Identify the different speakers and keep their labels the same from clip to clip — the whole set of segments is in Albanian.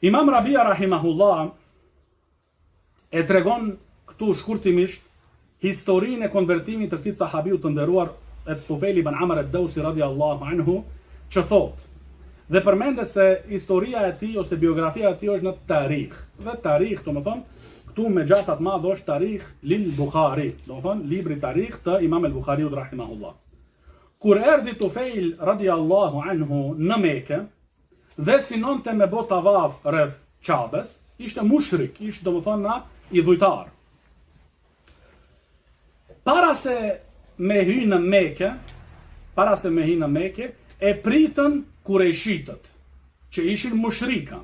Speaker 1: Imam Rabia rahimahullah e tregon këtu shkurtimisht historinë e konvertimit të këtij sahabiu të nderuar Tufail ibn Amr ad-Dawsi radiallahu anhu, që thotë, dhe përmendet se historia e tij ose biografia e tij është në tarikh. Dhe tarikh, domethënë, këtu me gjasat madh është tarikh lil Bukhari, domethënë libri tarikh të Imam al-Bukhariut rahimahullah. Kur erdhi Tufail radiallahu anhu në Mekë dhe sinonte me bot tavaf rreth Qabes, ishte mushrik, ishte domethënë i dhujtar. Para se me hy në Mekë, e pritën kurejshitët, që ishin mushrika,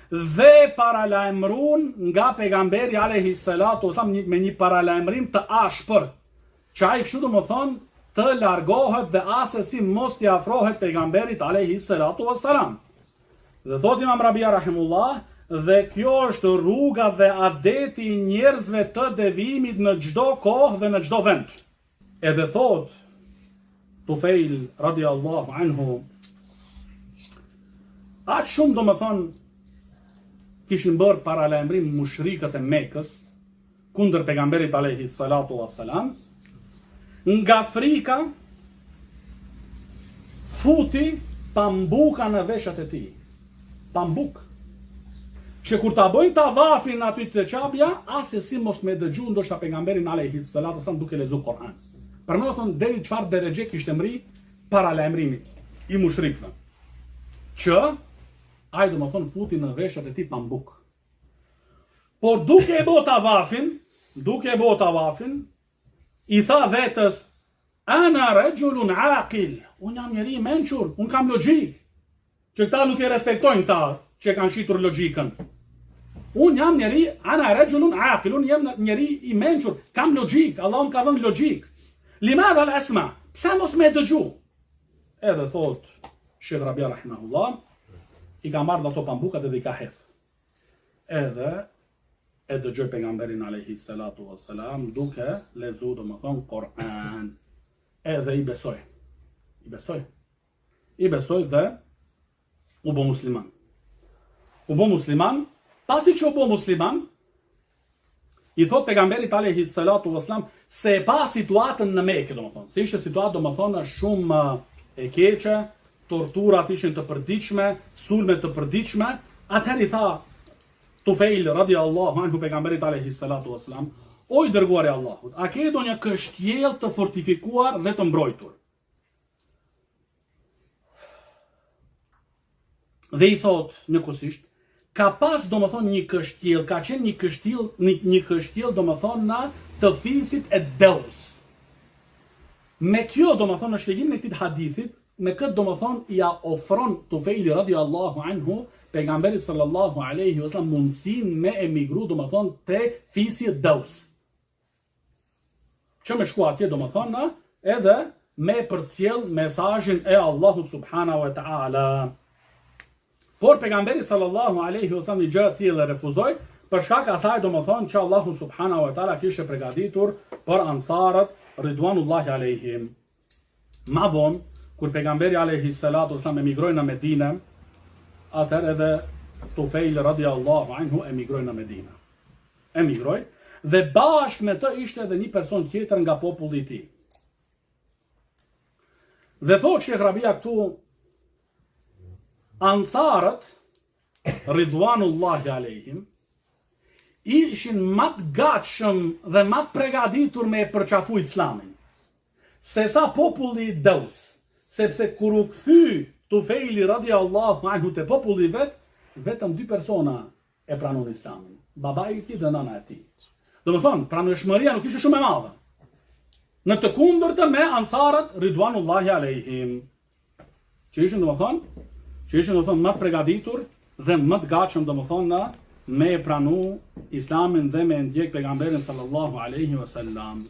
Speaker 1: dhe paralajmëruan nga pejgamberi alayhi salatu wasalam me një paralajmërim të ashpërt, që ai kështu domethënë të largohet dhe asesi mos t'i afrohet pejgamberit alayhi salatu wasalam. Dhe thot Imam Rabia rahimullah, dhe kjo është rruga dhe adeti i njerëzve të devimit në çdo kohë dhe në çdo vend. Edhe thot Tufail radiallahu anhu, atë shumë domethënë kishin bërë paralajmërim mushrikët e Mekës kundër pejgamberit alayhi salatu wassalam, nga frika futi pambuka në veshët e tij. Pambuk. Që kur ta bëjnë tavafin aty te Qabja, asesi mos me dëgju ndoshta pejgamberin alayhi salatu wassalam duke lexuar Kur'an. Për më thonë deri çfarë derexhe kishte mri paralajmërimit i mushrikëve. Që ai domethënë futi në veshët e tij pambuk. Por duke e bë tavafin, i tha vetës, ana rajulun aqil, unë jam njeri i mençur, unë kam logjik. Që këta nuk e respektojnë ta që kanë shitur logjikën. Unë jam ana rajulun aqil, unë jam njeri i mençur, kam logjik, Allah më ka dhënë logjik. Limadha al-asma, pse mos me dëgju? Edhe thot Sheikh Rabia rahimahullah, i ka marrë ato pambukat edhe i ka hedh. Edhe e dëgjoi pejgamberin alayhi salatu wassalam duke lexuar domethënë Kur'an. Edhe i besoi. I besoi dhe u bë musliman. Pasi që u bë musliman, i thot pejgamberit alayhi salatu wassalam se e pa situatën në Mekë, domethënë, se ishte situatë domethënë shumë e keqe, torturat ishin të përditshme, sulme të përditshme. Atëherë i tha Tufail radiallahu anhu pejgamberit alayhi salatu wassalam, o i dërguari i Allahut, a ke ndonjë kështjellë të fortifikuar dhe të mbrojtur? Dhe i thot njëkohësisht, ka pas domethënë një kështjellë, ka qenë një kështjellë domethënë të fisit e Daws. Me kjo domethënë në shpjegimin e këtij hadithit, me këtë domethënë ja ofron Tufaili radiallahu anhu pejgamberit sallallahu alaihi wasallam mundësinë me emigru domethënë te fisi e Daws. Që me shku atje domethënë edhe me përcjell mesazhin e Allahut subhanahu wa taala. Por pejgamberi sallallahu alaihi wasallam një gjë të tillë refuzoi, për shkak asaj domethënë që Allahu subhanahu wa taala kishte përgatitur për ansarët ridwanullahi alaihim. Ma vonë, kur pejgamberi alayhi salatu wasallam emigroi në Medinë, atëherë edhe Tufail radiallahu anhu emigroi në Medinë. Emigroi dhe bashkë me të ishte edhe një person tjetër nga populli i tij. Dhe thotë Sheikh Rabia këtu, ansarët ridwanullahi alaihim ishin më të gatshëm dhe më të përgatitur me e përqafu islamin se sa populli i Daws. Sepse kur u kthy Tufaili radiallahu anhu te populli i vet, vetëm 2 persona e pranuan islamin, babai i tij dhe nana e tij. Domethënë, pranueshmëria nuk ishte shumë e madhe. Në të kundërtën me ansarët ridwanullahi alaihim, që ishin domethënë më të përgatitur dhe më të gatshëm domethënë me e pranu islamin dhe me ndjek pejgamberin sallallahu alaihi wasallam.